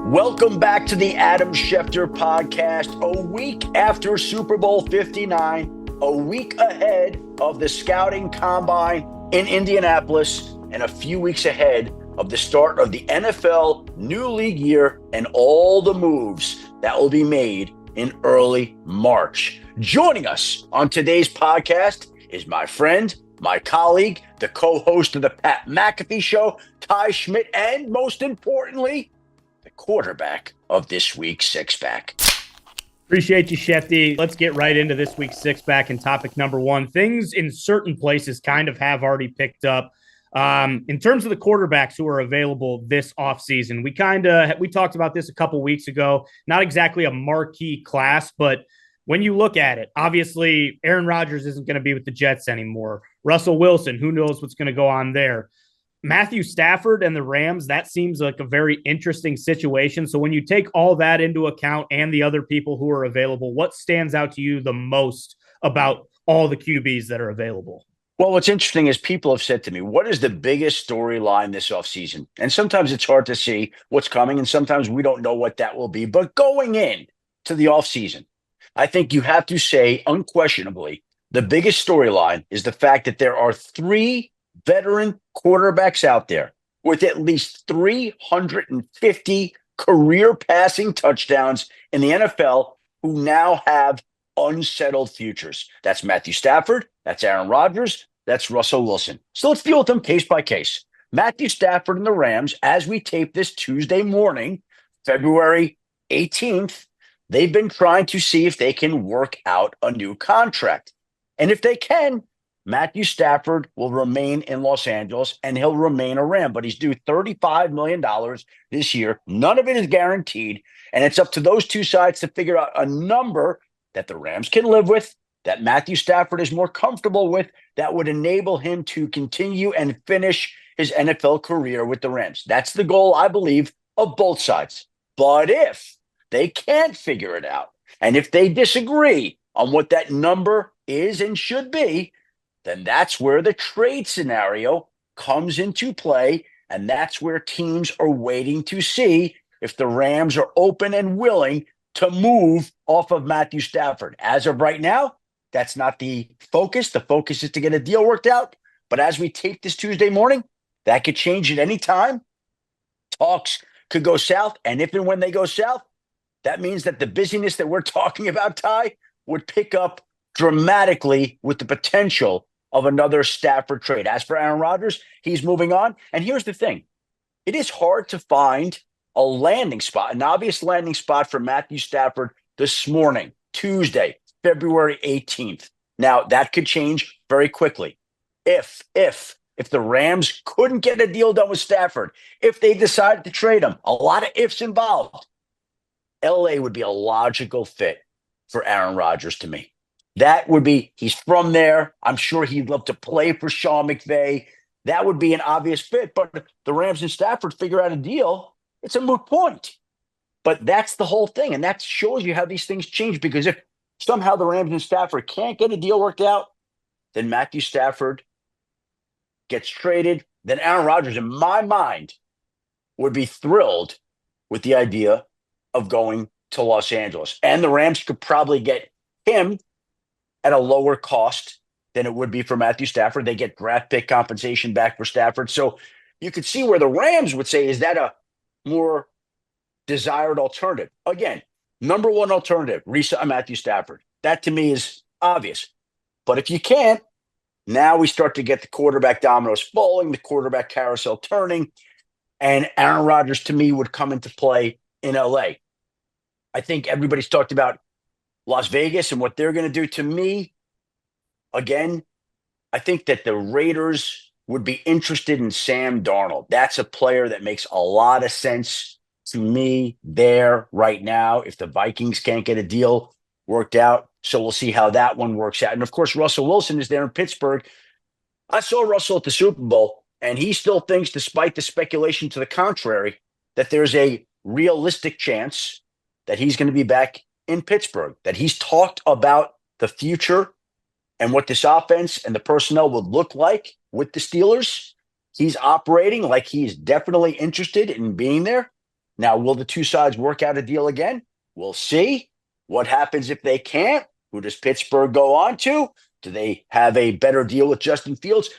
Welcome back to the Adam Schefter podcast. A week after Super Bowl 59, a week ahead of the scouting combine in Indianapolis, and a few weeks ahead of the start of the NFL new league year and all the moves that will be made in early March. Joining us on today's podcast is my friend, my colleague, the co-host of the Pat McAfee Show, Ty Schmit, and most importantly, the quarterback of this week's Six Pack. Appreciate you, Shefty. Let's get right into this week's Six Pack and topic number one. Things in certain places kind of have already picked up. In terms of the quarterbacks who are available this offseason, we talked about this a couple weeks ago. Not exactly a marquee class, but when you look at it, obviously Aaron Rodgers isn't going to be with the Jets anymore. Russell Wilson, who knows what's going to go on there. Matthew Stafford and the Rams, that seems like a very interesting situation. So when you take all that into account and the other people who are available, what stands out to you the most about all the QBs that are available? Well, what's interesting is people have said to me, what is the biggest storyline this offseason? And sometimes it's hard to see what's coming, and sometimes we don't know what that will be. But going in to the offseason, I think you have to say unquestionably the biggest storyline is the fact that there are three veteran quarterbacks out there with at least 350 career passing touchdowns in the NFL who now have unsettled futures. That's Matthew Stafford, that's Aaron Rodgers, that's Russell Wilson. So let's deal with them case by case. Matthew Stafford and the Rams, as we tape this Tuesday morning, February 18th, they've been trying to see if they can work out a new contract. And if they can, Matthew Stafford will remain in Los Angeles and he'll remain a Ram, but he's due $35 million this year. None of it is guaranteed. And it's up to those two sides to figure out a number that the Rams can live with, that Matthew Stafford is more comfortable with, that would enable him to continue and finish his NFL career with the Rams. That's the goal, I believe, of both sides. But if they can't figure it out, and if they disagree on what that number is and should be, then that's where the trade scenario comes into play, and that's where teams are waiting to see if the Rams are open and willing to move off of Matthew Stafford. As of right now, that's not the focus. The focus is to get a deal worked out. But as we tape this Tuesday morning, that could change at any time. Talks could go south, and if and when they go south, that means that the busyness that we're talking about, Ty, would pick up dramatically with the potential of another Stafford trade. As for Aaron Rodgers, he's moving on. And here's the thing. It is hard to find a landing spot, an obvious landing spot for Matthew Stafford this morning, Tuesday, February 18th. Now, that could change very quickly. If the Rams couldn't get a deal done with Stafford, if they decided to trade him, a lot of ifs involved, LA would be a logical fit for Aaron Rodgers to me. That would be, he's from there. I'm sure he'd love to play for Sean McVay. That would be an obvious fit. But if the Rams and Stafford figure out a deal, it's a moot point. But that's the whole thing. And that shows you how these things change. Because if somehow the Rams and Stafford can't get a deal worked out, then Matthew Stafford gets traded. Then Aaron Rodgers, in my mind, would be thrilled with the idea of going to Los Angeles. And the Rams could probably get him at a lower cost than it would be for Matthew Stafford. They get draft pick compensation back for Stafford. So you could see where the Rams would say, is that a more desired alternative? Again, number one alternative, re-sign Matthew Stafford. That to me is obvious. But if you can't, now we start to get the quarterback dominoes falling, the quarterback carousel turning, and Aaron Rodgers to me would come into play in LA. I think everybody's talked about Las Vegas and what they're going to do. To me, again, I think that the Raiders would be interested in Sam Darnold. That's a player that makes a lot of sense to me there right now if the Vikings can't get a deal worked out. So we'll see how that one works out. And, of course, Russell Wilson is there in Pittsburgh. I saw Russell at the Super Bowl, and he still thinks, despite the speculation to the contrary, that there's a realistic chance that he's going to be back in Pittsburgh, that he's talked about the future and what this offense and the personnel would look like with the Steelers. He's operating like he's definitely interested in being there. Now, will the two sides work out a deal again? We'll see. What happens if they can't? Who does Pittsburgh go on to? Do they have a better deal with Justin Fields?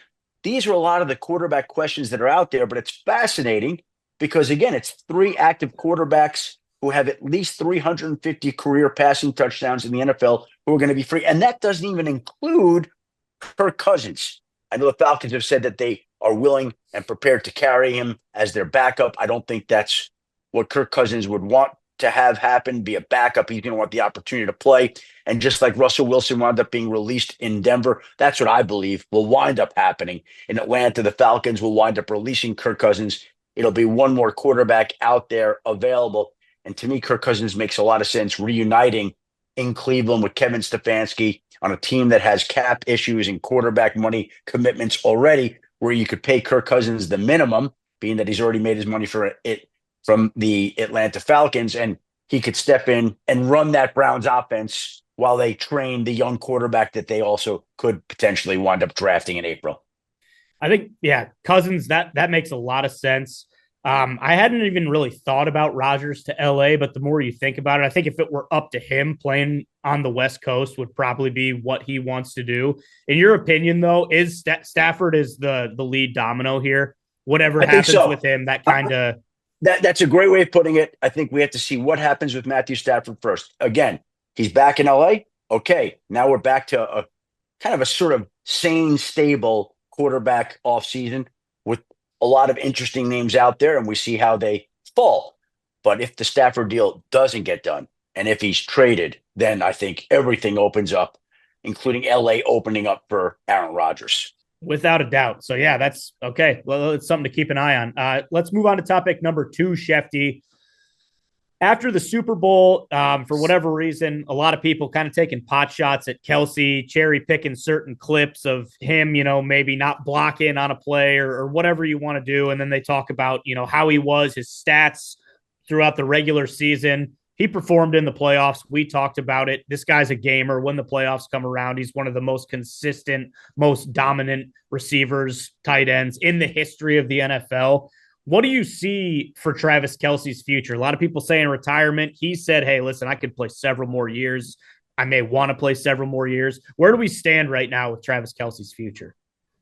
These are a lot of the quarterback questions that are out there, but it's fascinating because, again, it's three active quarterbacks who have at least 350 career passing touchdowns in the NFL who are going to be free. And that doesn't even include Kirk Cousins. I know the Falcons have said that they are willing and prepared to carry him as their backup. I don't think that's what Kirk Cousins would want to have happen, be a backup. He's going to want the opportunity to play. And just like Russell Wilson wound up being released in Denver, that's what I believe will wind up happening in Atlanta. The Falcons will wind up releasing Kirk Cousins. It'll be one more quarterback out there available. And to me, Kirk Cousins makes a lot of sense reuniting in Cleveland with Kevin Stefanski on a team that has cap issues and quarterback money commitments already, where you could pay Kirk Cousins the minimum, being that he's already made his money for it from the Atlanta Falcons, and he could step in and run that Browns offense while they train the young quarterback that they also could potentially wind up drafting in April. I think, yeah, Cousins, that makes a lot of sense. I hadn't even really thought about Rodgers to LA, but the more you think about it, I think if it were up to him, playing on the West Coast would probably be what he wants to do. In your opinion, though, is Stafford is the lead domino here? Whatever happens with him, that kind of... That's a great way of putting it. I think we have to see what happens with Matthew Stafford first. Again, he's back in LA. Okay, now we're back to a kind of a sort of sane, stable quarterback offseason with a lot of interesting names out there, and we see how they fall. But if the Stafford deal doesn't get done, and if he's traded, then I think everything opens up, including LA opening up for Aaron Rodgers. Without a doubt. So, yeah, that's okay. Well, it's something to keep an eye on. Let's move on to topic number 2, Schefty. After the Super Bowl, for whatever reason, a lot of people kind of taking pot shots at Kelce, cherry picking certain clips of him, maybe not blocking on a play or whatever you want to do. And then they talk about, how he was, his stats throughout the regular season. He performed in the playoffs. We talked about it. This guy's a gamer. When the playoffs come around, he's one of the most consistent, most dominant receivers, tight ends in the history of the NFL. What do you see for Travis Kelce's future? A lot of people saying retirement. He said, hey, listen, I could play several more years. I may want to play several more years. Where do we stand right now with Travis Kelce's future?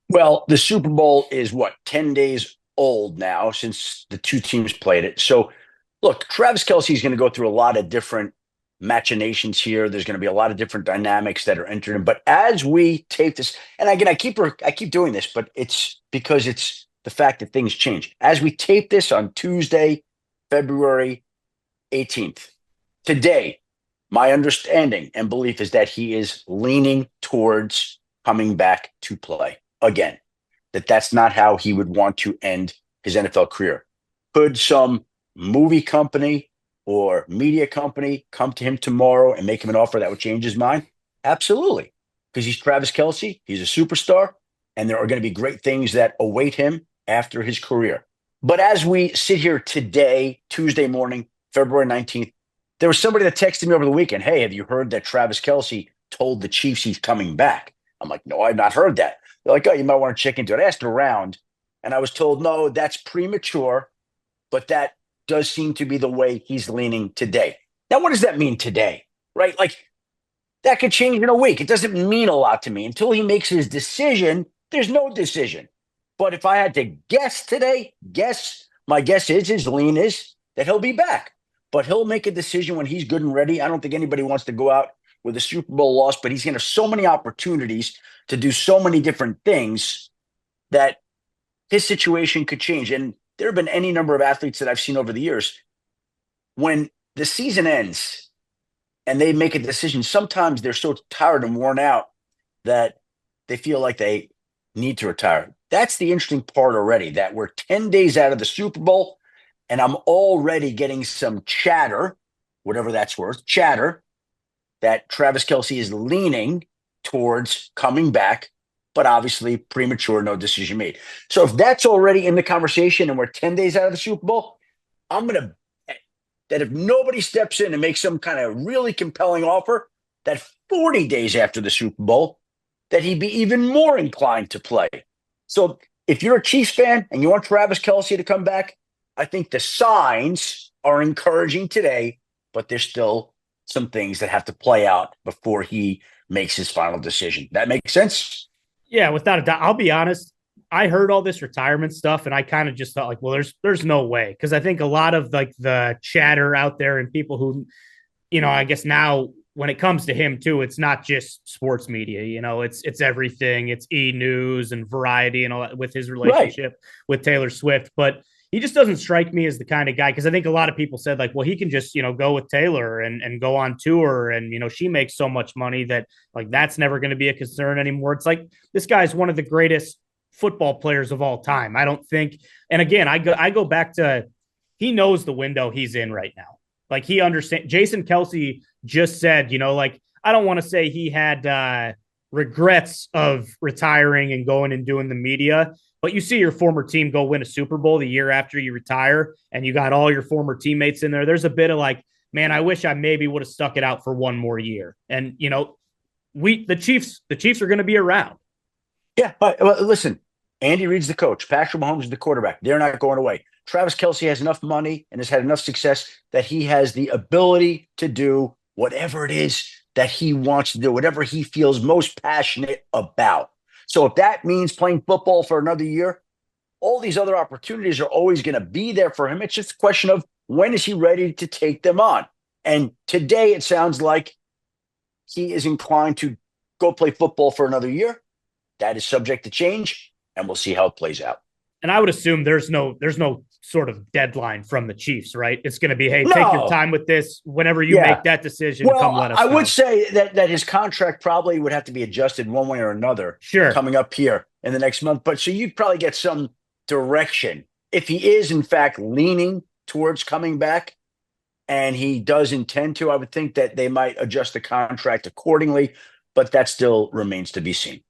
Well, the Super Bowl is 10 days old now since the two teams played it. So, look, Travis Kelce is going to go through a lot of different machinations here. There's going to be a lot of different dynamics that are entered in. But as we tape this, and again, I keep doing this, but it's because it's the fact that things change. As we tape this on Tuesday, February 18th, today, my understanding and belief is that he is leaning towards coming back to play again. That's not how he would want to end his NFL career. Could some movie company or media company come to him tomorrow and make him an offer that would change his mind? Absolutely. Because he's Travis Kelce, he's a superstar, and there are going to be great things that await him after his career. But as we sit here today, Tuesday morning, February 19th, there was somebody that texted me over the weekend, hey, have you heard that Travis Kelce told the Chiefs he's coming back? I'm like, no, I've not heard that. They're like, oh, you might want to check into it. I asked around, and I was told, no, that's premature, but that does seem to be the way he's leaning today. Now, what does that mean today, right? Like, that could change in a week. It doesn't mean a lot to me. Until he makes his decision, there's no decision. But if I had to guess today, my guess is his lean is that he'll be back. But he'll make a decision when he's good and ready. I don't think anybody wants to go out with a Super Bowl loss, but he's going to have so many opportunities to do so many different things that his situation could change. And there have been any number of athletes that I've seen over the years. When the season ends and they make a decision, sometimes they're so tired and worn out that they feel like they need to retire. That's the interesting part already, that we're 10 days out of the Super Bowl, and I'm already getting some chatter, whatever that's worth, that Travis Kelce is leaning towards coming back, but obviously premature, no decision made. So if that's already in the conversation and we're 10 days out of the Super Bowl, I'm going to bet that if nobody steps in and makes some kind of really compelling offer, that 40 days after the Super Bowl, that he'd be even more inclined to play. So if you're a Chiefs fan and you want Travis Kelce to come back, I think the signs are encouraging today, but there's still some things that have to play out before he makes his final decision. That makes sense? Yeah, without a doubt. I'll be honest. I heard all this retirement stuff and I kind of just thought like, well, there's no way. Because I think a lot of like the chatter out there and people who, I guess now when it comes to him too, it's not just sports media, it's everything. It's E-News and Variety and all that with his relationship with Taylor Swift. But he just doesn't strike me as the kind of guy, because I think a lot of people said like, well, he can just, go with Taylor and go on tour. And, she makes so much money that like, that's never going to be a concern anymore. It's like, this guy's one of the greatest football players of all time. I don't think, and again, I go back to, he knows the window he's in right now. Like he understands. Jason Kelce just said, like, I don't want to say he had regrets of retiring and going and doing the media, but you see your former team go win a Super Bowl the year after you retire and you got all your former teammates in there. There's a bit of like, man, I wish I maybe would have stuck it out for one more year. And, the Chiefs are going to be around. Yeah, but listen, Andy Reid's the coach. Patrick Mahomes is the quarterback. They're not going away. Travis Kelce has enough money and has had enough success that he has the ability to do whatever it is that he wants to do, whatever he feels most passionate about. So if that means playing football for another year, all these other opportunities are always going to be there for him. It's just a question of when is he ready to take them on? And today it sounds like he is inclined to go play football for another year. That is subject to change, and we'll see how it plays out. And I would assume there's no sort of deadline from the Chiefs, right? It's going to be, hey, take your time with this. Whenever you make that decision, come let us know. I would say that his contract probably would have to be adjusted one way or another coming up here in the next month. But so you'd probably get some direction. If he is, in fact, leaning towards coming back and he does intend to, I would think that they might adjust the contract accordingly, but that still remains to be seen.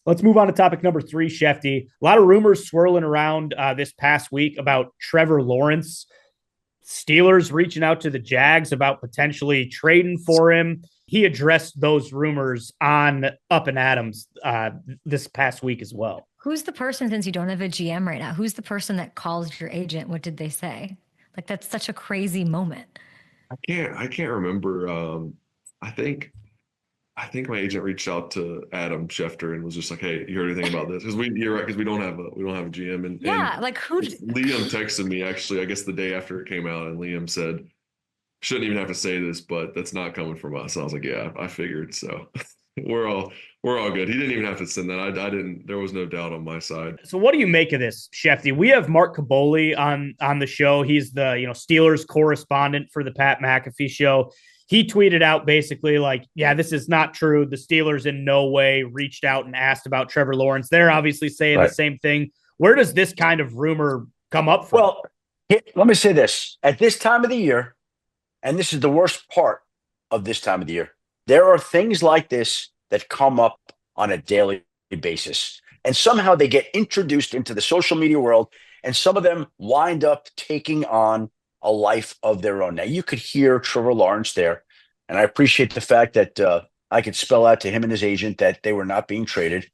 Let's move on to topic number 3, Schefty. A lot of rumors swirling around this past week about Trevor Lawrence. Steelers reaching out to the Jags about potentially trading for him. He addressed those rumors on Up and Adams this past week as well. Who's the person, since you don't have a GM right now, who's the person that calls your agent? What did they say? Like, that's such a crazy moment. I can't remember. I think my agent reached out to Adam Schefter and was just like, "Hey, you heard anything about this?" Because you're right, because we don't have a GM. And like who? Liam texted me actually, I guess the day after it came out, and Liam said, "Shouldn't even have to say this, but that's not coming from us." And I was like, "Yeah, I figured." So we're all good. He didn't even have to send that. I didn't. There was no doubt on my side. So what do you make of this, Schefty? We have Mark Caboli on the show. He's the Steelers correspondent for the Pat McAfee Show. He tweeted out basically like, yeah, this is not true. The Steelers in no way reached out and asked about Trevor Lawrence. They're obviously saying the same thing. Where does this kind of rumor come up from? Well, let me say this. At this time of the year, and this is the worst part of this time of the year, there are things like this that come up on a daily basis. And somehow they get introduced into the social media world, and some of them wind up taking on a life of their own. Now, you could hear Trevor Lawrence there, and I appreciate the fact that I could spell out to him and his agent that they were not being traded.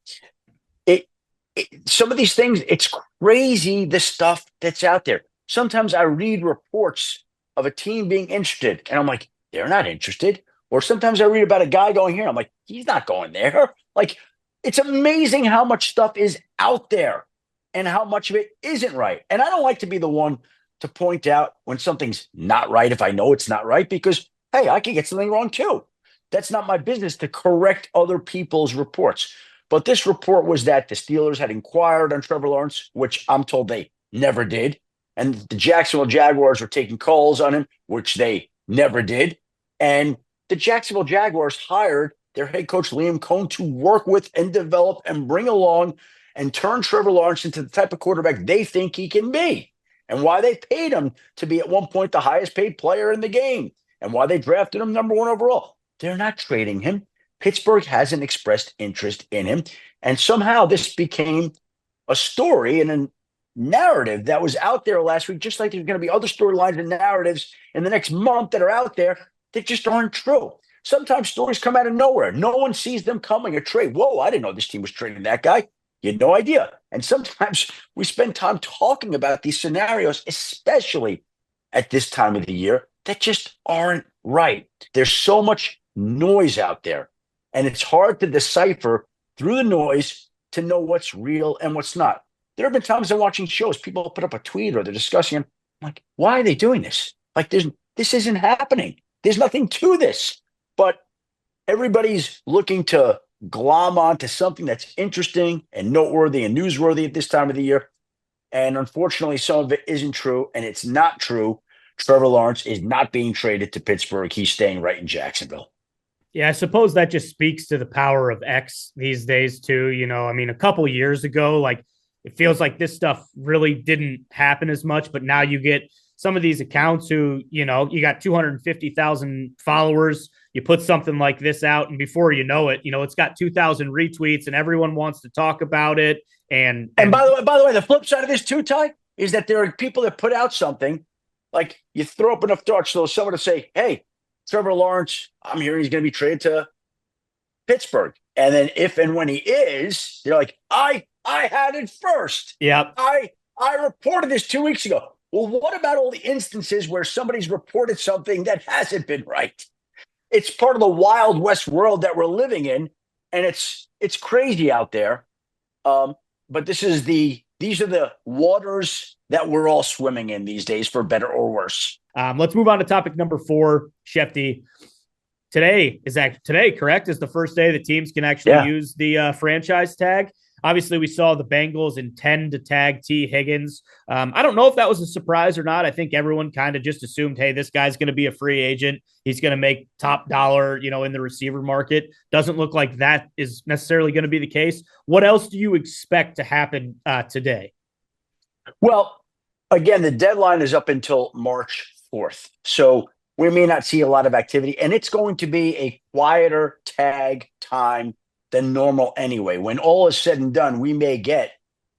Some of these things, it's crazy, the stuff that's out there. Sometimes I read reports of a team being interested, and I'm like, they're not interested. Or sometimes I read about a guy going here, I'm like, he's not going there. Like, it's amazing how much stuff is out there and how much of it isn't right. And I don't like to be the one to point out when something's not right if I know it's not right, because, hey, I can get something wrong too. That's not my business to correct other people's reports. But this report was that the Steelers had inquired on Trevor Lawrence, which I'm told they never did. And the Jacksonville Jaguars were taking calls on him, which they never did. And the Jacksonville Jaguars hired their head coach, Liam Cohn, to work with and develop and bring along and turn Trevor Lawrence into the type of quarterback they think he can be. And why they paid him to be at one point the highest paid player in the game, and why they drafted him number 1 overall. They're not trading him. Pittsburgh hasn't expressed interest in him. And somehow this became a story and a narrative that was out there last week, just like there's going to be other storylines and narratives in the next month that are out there that just aren't true. Sometimes stories come out of nowhere. No one sees them coming, a trade. Whoa, I didn't know this team was trading that guy. You had no idea. And sometimes we spend time talking about these scenarios, especially at this time of the year that just aren't right. There's so much noise out there, and it's hard to decipher through the noise to know what's real and what's not. There have been times I'm watching shows, people put up a tweet or they're discussing them. I'm like, why are they doing this? Like, this isn't happening. There's nothing to this. But everybody's looking to glom onto something that's interesting and noteworthy and newsworthy at this time of the year. And unfortunately, some of it isn't true, and it's not true. Trevor Lawrence is not being traded to Pittsburgh. He's staying right in Jacksonville. Yeah, I suppose that just speaks to the power of X these days, too. You know, I mean, a couple of years ago, like, it feels like this stuff really didn't happen as much, but now you get some of these accounts who, you know, you got 250,000 followers, you put something like this out, and before you know it, you know, it's got 2,000 retweets and everyone wants to talk about it. And by the way, the flip side of this too, Ty, is that there are people that put out something like you throw up enough darts so someone to say, hey, Trevor Lawrence, I'm hearing he's going to be traded to Pittsburgh. And then if and when he is, they're like, I had it first. Yeah. I reported this 2 weeks ago. Well, what about all the instances where somebody's reported something that hasn't been right? It's part of the Wild West world that we're living in, and it's crazy out there. But these are the waters that we're all swimming in these days, for better or worse. Let's move on to topic number 4, Schefty. Today, correct? Is the first day the teams can actually use the franchise tag. Obviously, we saw the Bengals intend to tag T. Higgins. I don't know if that was a surprise or not. I think everyone kind of just assumed, hey, this guy's going to be a free agent. He's going to make top dollar, you know, in the receiver market. Doesn't look like that is necessarily going to be the case. What else do you expect to happen today? Well, again, the deadline is up until March 4th. So we may not see a lot of activity, and it's going to be a quieter tag time than normal anyway. When all is said and done, we may get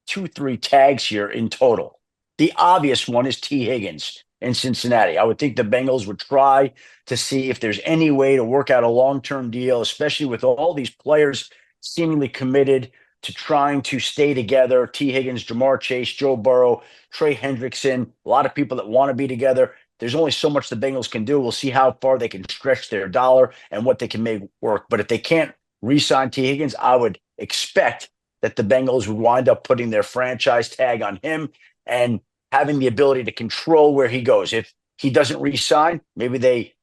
2-3 tags here in total. The obvious one is T. Higgins in Cincinnati. I would think the Bengals would try to see if there's any way to work out a long-term deal, especially with all these players seemingly committed to trying to stay together. T. Higgins, Jamar Chase, Joe Burrow, Trey Hendrickson, a lot of people that want to be together. There's only so much the Bengals can do. We'll see how far they can stretch their dollar and what they can make work. But if they can't re-sign T. Higgins, I would expect that the Bengals would wind up putting their franchise tag on him and having the ability to control where he goes. If he doesn't re-sign, maybe they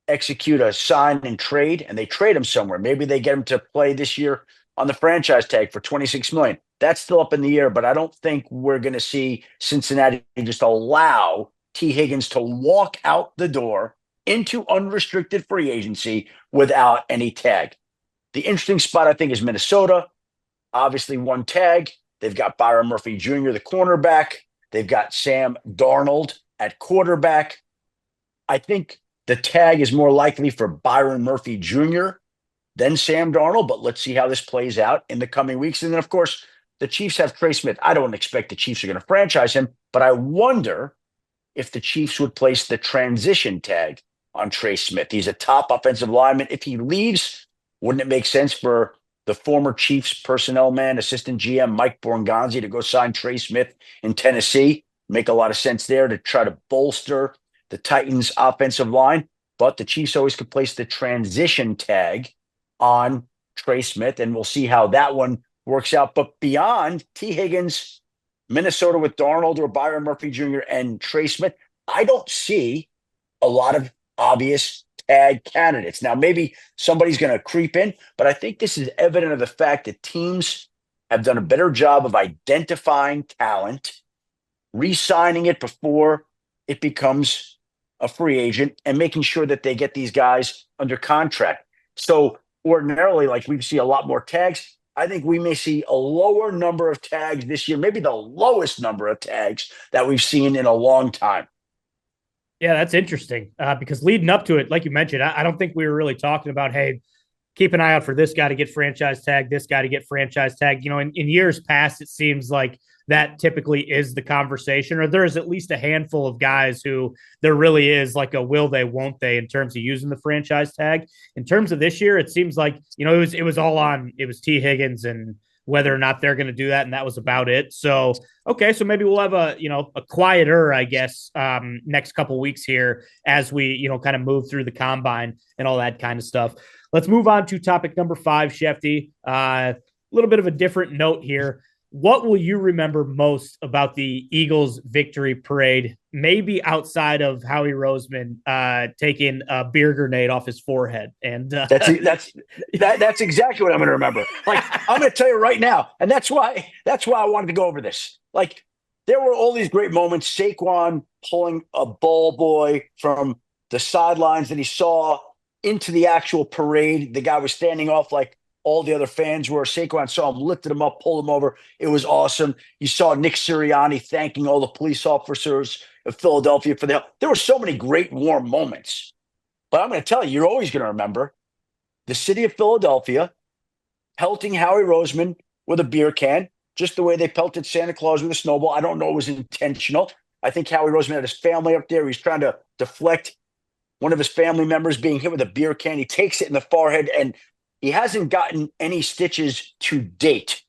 execute a sign and trade and they trade him somewhere. Maybe they get him to play this year on the franchise tag for $26 million. That's still up in the air, but I don't think we're going to see Cincinnati just allow T. Higgins to walk out the door into unrestricted free agency without any tag. The interesting spot, I think, is Minnesota. Obviously, one tag. They've got Byron Murphy Jr., the cornerback. They've got Sam Darnold at quarterback. I think the tag is more likely for Byron Murphy Jr. than Sam Darnold, but let's see how this plays out in the coming weeks. And then, of course, the Chiefs have Trey Smith. I don't expect the Chiefs are going to franchise him, but I wonder if the Chiefs would place the transition tag on Trey Smith. He's a top offensive lineman. If he leaves, wouldn't it make sense for the former Chiefs personnel man, assistant GM Mike Borgonzi, to go sign Trey Smith in Tennessee? Make a lot of sense there to try to bolster the Titans' offensive line. But the Chiefs always could place the transition tag on Trey Smith, and we'll see how that one works out. But beyond T. Higgins, Minnesota with Darnold or Byron Murphy Jr. and Trey Smith, I don't see a lot of obvious tag candidates. Now, maybe somebody's going to creep in, but I think this is evident of the fact that teams have done a better job of identifying talent, re-signing it before it becomes a free agent, and making sure that they get these guys under contract. So ordinarily, like, we see a lot more tags. I think we may see a lower number of tags this year, maybe the lowest number of tags that we've seen in a long time. Yeah, that's interesting because leading up to it, like you mentioned, I don't think we were really talking about, hey, keep an eye out for this guy to get franchise tagged, this guy to get franchise tagged. You know, in years past, it seems like that typically is the conversation, or there is at least a handful of guys who there really is like a will they, won't they in terms of using the franchise tag. In terms of this year, it seems like, you know, it was all on, it was T. Higgins and whether or not they're going to do that. And that was about it. So, okay. So maybe we'll have a quieter, I guess, next couple weeks here as we, kind of move through the combine and all that kind of stuff. Let's move on to topic number 5, Schefty. A little bit of a different note here. What will you remember most about the Eagles victory parade, maybe outside of Howie Roseman taking a beer grenade off his forehead? And that's exactly what I'm going to remember. Like, I'm going to tell you right now, and that's why I wanted to go over this. Like, there were all these great moments. Saquon pulling a ball boy from the sidelines that he saw into the actual parade. The guy was standing off like all the other fans were. Saquon saw him, lifted him up, pulled him over. It was awesome. You saw Nick Sirianni thanking all the police officers of Philadelphia for the help. There were so many great warm moments. But I'm going to tell you, you're always going to remember the city of Philadelphia pelting Howie Roseman with a beer can, just the way they pelted Santa Claus with a snowball. I don't know it was intentional. I think Howie Roseman had his family up there. He's trying to deflect one of his family members being hit with a beer can. He takes it in the forehead, and he hasn't gotten any stitches to date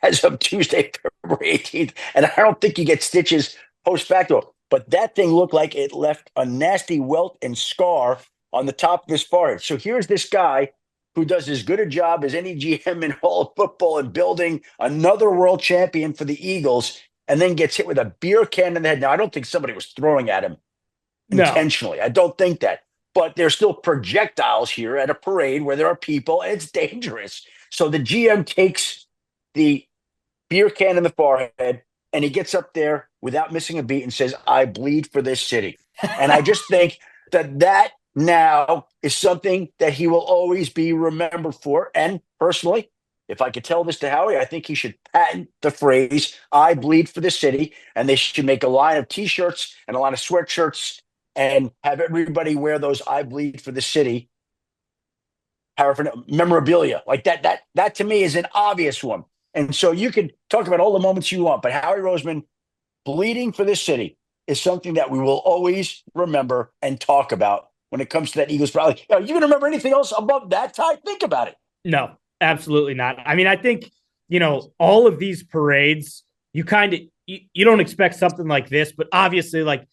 as of Tuesday, February 18th. And I don't think he gets stitches post facto. But that thing looked like it left a nasty welt and scar on the top of his forehead. So here's this guy who does as good a job as any GM in all of football in building another world champion for the Eagles, and then gets hit with a beer can in the head. Now, I don't think somebody was throwing at him intentionally. I don't think that. But there's still projectiles here at a parade where there are people, and it's dangerous. So the GM takes the beer can in the forehead, and he gets up there without missing a beat and says, "I bleed for this city." And I just think that now is something that he will always be remembered for. And personally, if I could tell this to Howie, I think he should patent the phrase, "I bleed for the city." And they should make a line of T-shirts and a line of sweatshirts and have everybody wear those "I bleed for the city" memorabilia. Like that to me is an obvious one. And so you can talk about all the moments you want, but Howie Roseman bleeding for this city is something that we will always remember and talk about when it comes to that Eagles. Probably, you going to remember anything else above that, Ty? Think about it. No, absolutely not. I mean, I think, all of these parades, you don't expect something like this, but obviously, like,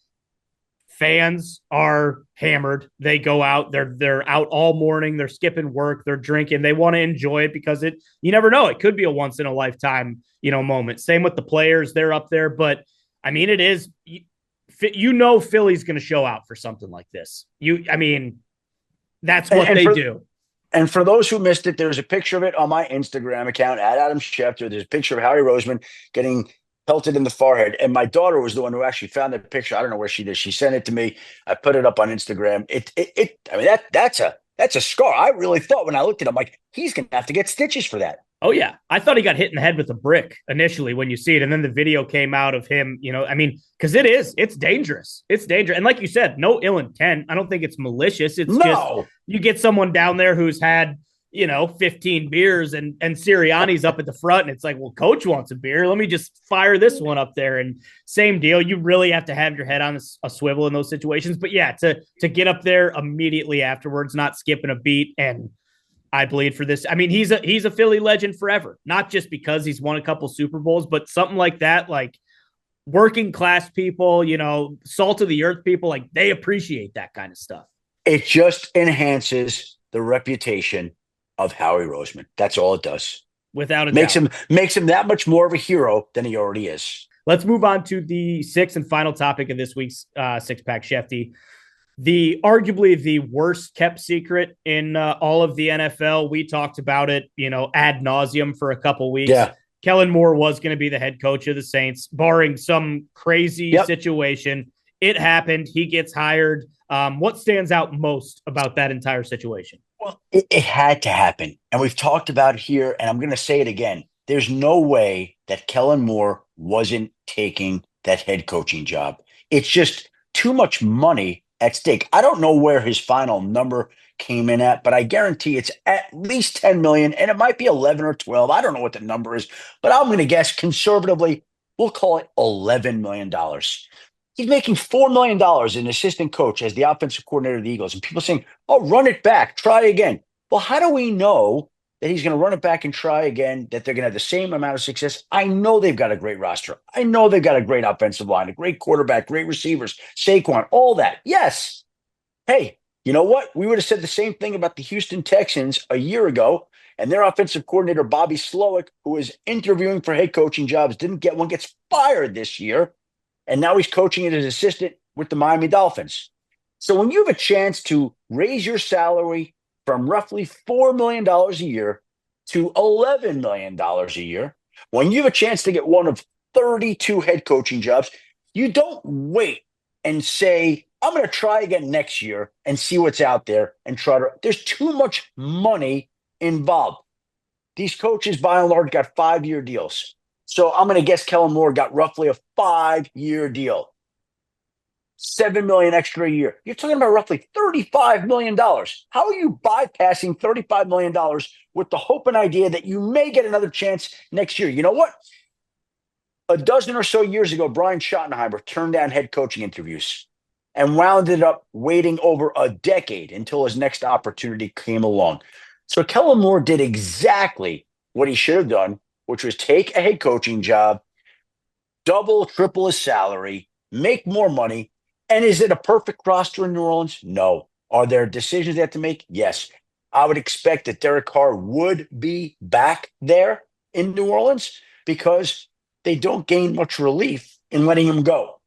fans are hammered. They go out, they're out all morning, they're skipping work, they're drinking, they want to enjoy it because you never know, it could be a once in a lifetime, moment. Same with the players, they're up there, but I mean, it is, Philly's going to show out for something like this. That's what they do. And for those who missed it, there's a picture of it on my Instagram account at Adam Schefter. There's a picture of Howie Roseman getting pelted in the forehead. And my daughter was the one who actually found that picture. I don't know where she did. She sent it to me. I put it up on Instagram. That's a scar. I really thought when I looked at him, like, he's going to have to get stitches for that. Oh, yeah. I thought he got hit in the head with a brick initially when you see it. And then the video came out of him, because it's dangerous. It's dangerous. And like you said, no ill intent. I don't think it's malicious. It's just you get someone down there who's had, 15 beers and Sirianni's up at the front. And it's like, well, coach wants a beer. Let me just fire this one up there. And same deal. You really have to have your head on a swivel in those situations. But yeah, to get up there immediately afterwards, not skipping a beat, and I bleed for this. I mean, he's a Philly legend forever, not just because he's won a couple Super Bowls, but something like that, like working class people, salt of the earth people, like they appreciate that kind of stuff. It just enhances the reputation of Howie Roseman. That's all it does. Without a doubt. Makes him that much more of a hero than he already is. Let's move on to the sixth and final topic of this week's six-pack, Schefty. Arguably the worst kept secret in all of the NFL. We talked about it, ad nauseum for a couple weeks. Yeah. Kellen Moore was going to be the head coach of the Saints, barring some crazy situation. It happened. He gets hired. What stands out most about that entire situation? Well, it had to happen. And we've talked about it here, and I'm going to say it again. There's no way that Kellen Moore wasn't taking that head coaching job. It's just too much money at stake. I don't know where his final number came in at, but I guarantee it's at least 10 million, and it might be 11 or 12. I don't know what the number is, but I'm going to guess conservatively, we'll call it $11 million. He's making $4 million as an assistant coach as the offensive coordinator of the Eagles. And people saying, "Oh, run it back, try again." Well, how do we know that he's going to run it back and try again, that they're going to have the same amount of success. I know they've got a great roster. I know they've got a great offensive line, a great quarterback, great receivers, Saquon, all that. Yes. Hey, you know what? We would have said the same thing about the Houston Texans a year ago, and their offensive coordinator, Bobby Slowick, who was interviewing for head coaching jobs, didn't get one, gets fired this year, and now he's coaching as an assistant with the Miami Dolphins. So when you have a chance to raise your salary from roughly $4 million a year to $11 million a year, when you have a chance to get one of 32 head coaching jobs, you don't wait and say, I'm going to try again next year and see what's out there and try to. There's too much money involved. These coaches, by and large, got 5-year deals. So I'm going to guess Kellen Moore got roughly a 5-year deal. $7 million extra a year. You're talking about roughly $35 million. How are you bypassing $35 million with the hope and idea that you may get another chance next year? You know what? A dozen or so years ago, Brian Schottenheimer turned down head coaching interviews and wound it up waiting over a decade until his next opportunity came along. So Kellen Moore did exactly what he should have done, which was take a head coaching job, double, triple his salary, make more money. And is it a perfect roster in New Orleans? No. Are there decisions they have to make? Yes. I would expect that Derek Carr would be back there in New Orleans because they don't gain much relief in letting him go.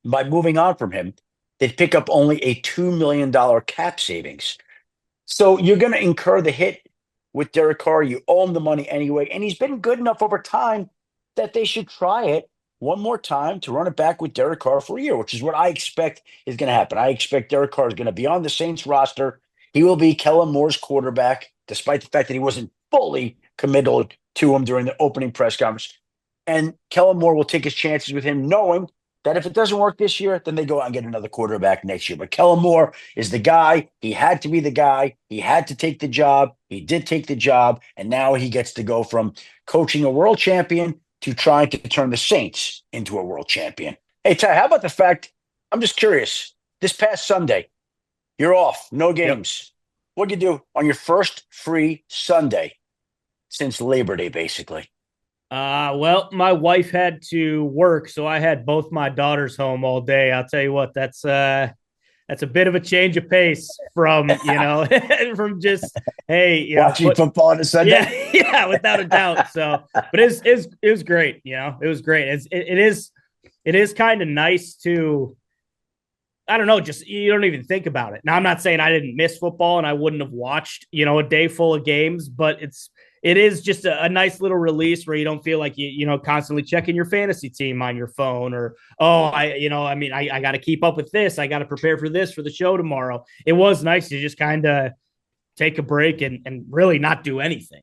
By moving on from him, they'd pick up only a $2 million cap savings. So you're going to incur the hit with Derek Carr. You owe him the money anyway. And he's been good enough over time that they should try it one more time to run it back with Derek Carr for a year, which is what I expect is going to happen. I expect Derek Carr is going to be on the Saints roster. He will be Kellen Moore's quarterback, despite the fact that he wasn't fully committed to him during the opening press conference. And Kellen Moore will take his chances with him, knowing that if it doesn't work this year, then they go out and get another quarterback next year. But Kellen Moore is the guy. He had to be the guy. He had to take the job. He did take the job. And now he gets to go from coaching a world champion to trying to turn the Saints into a world champion. Hey, Ty, how about the fact, I'm just curious, this past Sunday, you're off, no games. Yep. What'd you do on your first free Sunday since Labor Day, basically? Well, my wife had to work, so I had both my daughters home all day. I'll tell you what, that's a bit of a change of pace from, from just, hey, watching football on a Sunday. Yeah, without a doubt. So, but it was great. It was great. It is kind of nice to, I don't know, just, you don't even think about it. Now, I'm not saying I didn't miss football and I wouldn't have watched, a day full of games, but it is just a nice little release where you don't feel like you constantly checking your fantasy team on your phone or, I got to keep up with this. I got to prepare for this for the show tomorrow. It was nice to just kind of take a break and really not do anything.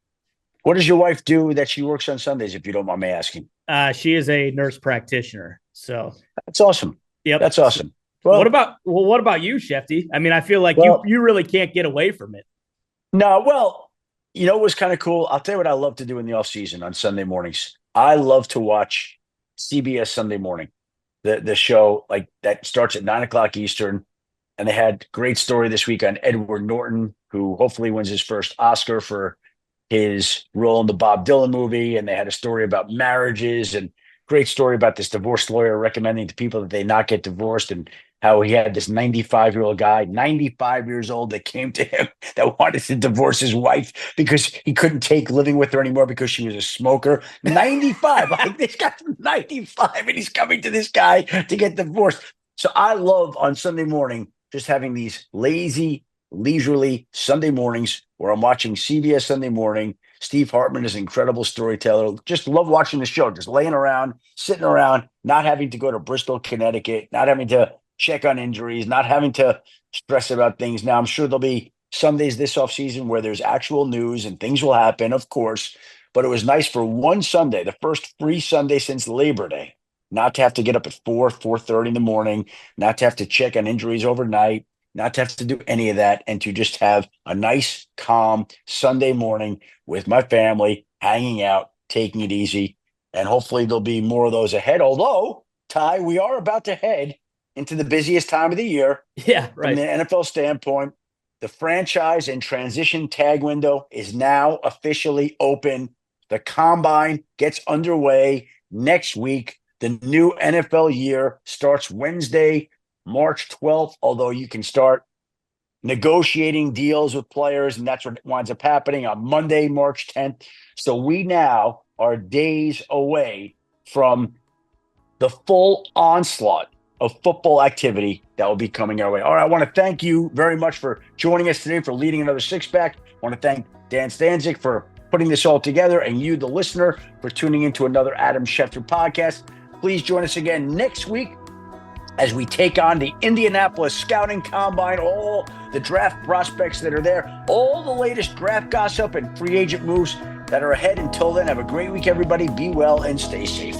What does your wife do that she works on Sundays, if you don't mind me asking? She is a nurse practitioner. So that's awesome. Yep. That's awesome. Well, what about you, Schefty? I mean, I feel like you really can't get away from it. No, well, it was kind of cool. I'll tell you what I love to do in the offseason on Sunday mornings. I love to watch CBS Sunday Morning, the show like that starts at 9:00 Eastern. And they had great story this week on Edward Norton, who hopefully wins his first Oscar for his role in the Bob Dylan movie. And they had a story about marriages and great story about this divorce lawyer recommending to people that they not get divorced and how he had this 95-year-old guy, 95 years old, that came to him that wanted to divorce his wife because he couldn't take living with her anymore because she was a smoker. 95. Like, this guy's 95 and he's coming to this guy to get divorced. So I love on Sunday morning just having these lazy, leisurely Sunday mornings where I'm watching CBS Sunday Morning. Steve Hartman is an incredible storyteller. Just love watching the show, just laying around, sitting around, not having to go to Bristol, Connecticut, not having to check on injuries, not having to stress about things. Now, I'm sure there'll be Sundays this offseason where there's actual news and things will happen, of course. But it was nice for one Sunday, the first free Sunday since Labor Day, not to have to get up at 4:30 in the morning, not to have to check on injuries overnight, not to have to do any of that, and to just have a nice, calm Sunday morning with my family, hanging out, taking it easy. And hopefully there'll be more of those ahead. Although, Ty, we are about to head into the busiest time of the year. Yeah, right. From the NFL standpoint, The franchise and transition tag window is now officially open. The combine gets underway next week. The new NFL year starts Wednesday, March 12th, although you can start negotiating deals with players, and that's what winds up happening on Monday, March 10th. So we now are days away from the full onslaught of football activity that will be coming our way. All right, I want to thank you very much for joining us today, for leading another six-pack. I want to thank Dan Stanzik for putting this all together, and you, the listener, for tuning into another Adam Schefter podcast. Please join us again next week as we take on the Indianapolis Scouting Combine, all the draft prospects that are there, all the latest draft gossip and free agent moves that are ahead. Until then, have a great week, everybody. Be well and stay safe.